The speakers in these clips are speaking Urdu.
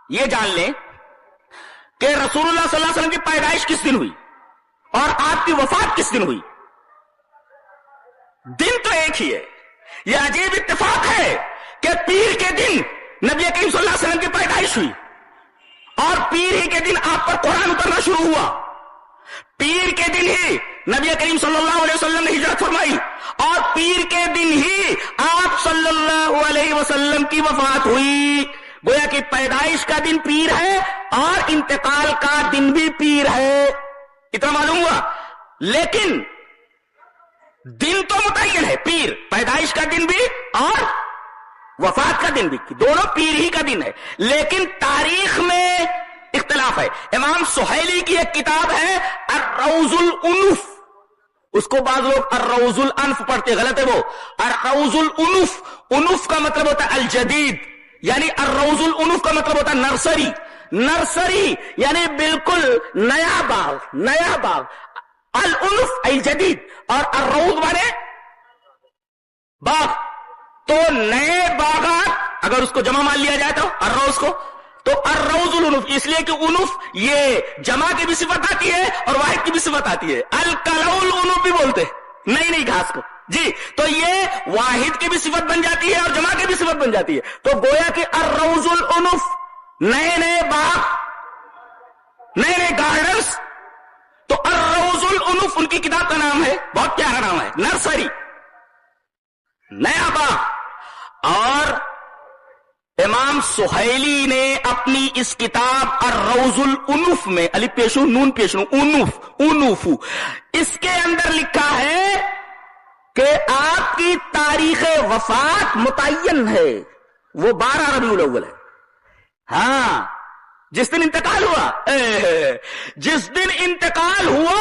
یہ جان لیں کہ رسول اللہ صلی اللہ علیہ وسلم کی پیدائش کس دن ہوئی اور آپ کی وفات کس دن ہوئی؟ دن تو ایک ہی ہے. یہ عجیب اتفاق ہے کہ پیر کے دن نبی کریم صلی اللہ علیہ وسلم کی پیدائش ہوئی اور پیر ہی کے دن آپ پر قرآن اترنا شروع ہوا. پیر کے دن ہی نبی کریم صلی اللہ علیہ وسلم نے ہجرت فرمائی اور پیر کے دن ہی آپ صلی اللہ علیہ وسلم کی وفات ہوئی. گویا کہ پیدائش کا دن پیر ہے اور انتقال کا دن بھی پیر ہے. اتنا معلوم ہوا. لیکن دن تو متعین ہے، پیر پیدائش کا دن بھی اور وفات کا دن بھی، دونوں پیر ہی کا دن ہے. لیکن تاریخ میں اختلاف ہے. امام سہیلی کی ایک کتاب ہے الروض الانف، اس کو بعض لوگ الروض الانف پڑھتے، غلط ہے وہ. الروض الانف، انف کا مطلب ہوتا ہے الجدید، یعنی الروض الانف کا مطلب ہوتا ہے نرسری. نرسری یعنی بالکل نیا باغ، نیا باغ. الانف الجدید اور الروض مانے باغ. تو نئے باغات اگر اس کو جمع مان لیا جائے تو الروض کو، تو الروض الانف، اس لیے کہ انف یہ جمع کی بھی صفت آتی ہے اور واحد کی بھی صفت آتی ہے. الکلؤ الانف بھی بولتے نئی نئی گھاس کو جی. تو یہ واحد کی بھی صفت بن جاتی ہے اور جمع کی بھی صفت بن جاتی ہے. تو گویا کہ الروض الانف نئے نئے باغ، نئے نئے گارڈنز. تو الروض الانف ان کی کتاب کا نام ہے، بہت پیارا نام ہے، نرسری، نیا باغ. اور امام سہیلی نے اپنی اس کتاب الروض الانف میں الف پیشو نون پیشو انف اس کے اندر لکھا ہے کہ آپ کی تاریخ وفات متعین ہے، وہ 12 ربیع الاول ہے. ہاں، جس دن انتقال ہوا، جس دن انتقال ہوا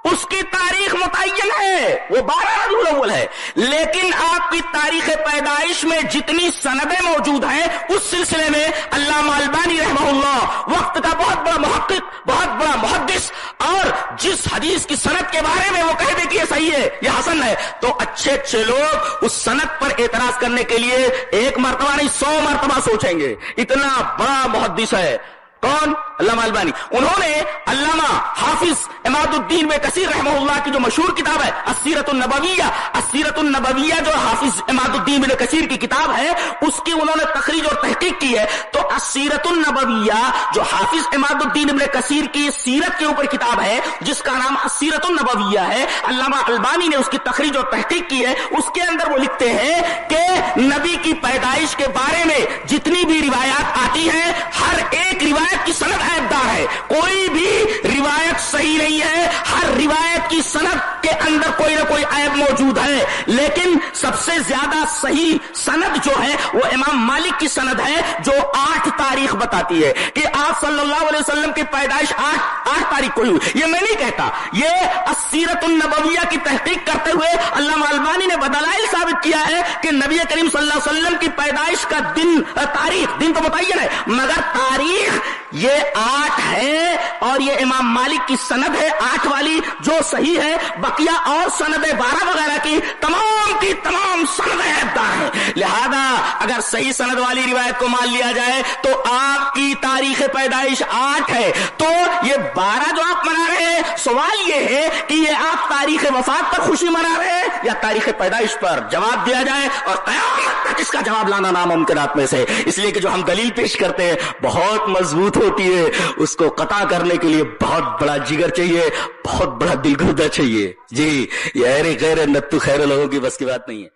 اس کی تاریخ متعین ہے، وہ 12 ربیع الاول ہے. لیکن آپ کی تاریخ پیدائش میں جتنی سندیں موجود ہیں اس سلسلے میں علامہ البانی رحمہ اللہ وقت کا بہت بڑا محقق، بہت بڑا محدث، اور جس حدیث کی سند کے بارے میں وہ کہہ دے کہ یہ صحیح ہے، یہ حسن ہے، تو اچھے اچھے لوگ اس سند پر اعتراض کرنے کے لیے ایک مرتبہ نہیں 100 مرتبہ سوچیں گے. اتنا بڑا محدث ہے. کون؟ علامہ البانی. انہوں نے علامہ حافظ عماد الدین ابن کثیر رحمہ اللہ کی جو مشہور کتاب ہے السیرۃ النبویہ، السیرۃ النبویہ جو حافظ عماد الدین ابن کثیر کی کتاب ہے، اس کی انہوں نے تخریج اور تحقیق کی ہے. تو السیرۃ النبویہ جو حافظ عماد الدین ابن کثیر کی سیرت کے اوپر کتاب ہے جس کا نام السیرۃ النبویہ ہے، علامہ البانی نے اس کی تخریج اور تحقیق کی ہے. اس کے اندر وہ لکھتے ہیں کہ نبی کی پیدائش کے بارے میں جتنی بھی روایات آتی ہیں ہر ایک روایت کی سند عیبدار ہے، کوئی بھی روایت صحیح نہیں ہے. ہر روایت کی سند کے اندر کوئی نہ کوئی عیب موجود ہے. لیکن سب سے زیادہ صحیح سند جو ہے وہ امام مالک کی سند ہے جو 8 تاریخ بتاتی ہے کہ آپ صلی اللہ علیہ وسلم کی پیدائش 8 تاریخ کو ہوئی. یہ میں نہیں کہتا، یہ السیرۃ النبویہ کی تحقیق کرتے ہوئے علامہ البانی نے بدلائل ثابت کیا ہے کہ نبی کریم صلی اللہ علیہ وسلم کی پیدائش کا دن، تاریخ، دن تو متعین ہے مگر تاریخ یہ 8 ہے اور یہ امام مالک کی سند ہے 8 والی جو صحیح ہے. بقیہ اور سندیں 12 وغیرہ کی تمام سندیں عیبدار ہیں. لہذا اگر صحیح سند والی روایت کو مان لیا جائے تو آپ کی تاریخ پیدائش 8 ہے. تو یہ 12 جو آپ منا رہے ہیں، سوال یہ ہے کہ یہ آپ تاریخ وفات پر خوشی منا رہے ہیں یا تاریخ پیدائش پر؟ جواب دیا جائے اور قیامت تک اس کا جواب لانا ناممکنات میں سے. اس لیے کہ جو ہم دلیل پیش کرتے ہیں بہت مضبوط ہوتی ہے، اس کو قطع کرنے کے لیے بہت بڑا جگر چاہیے، بہت بڑا دل گردہ چاہیے. جی، یہ غیر نتو خیر لوگوں کی بس کی بات نہیں ہے.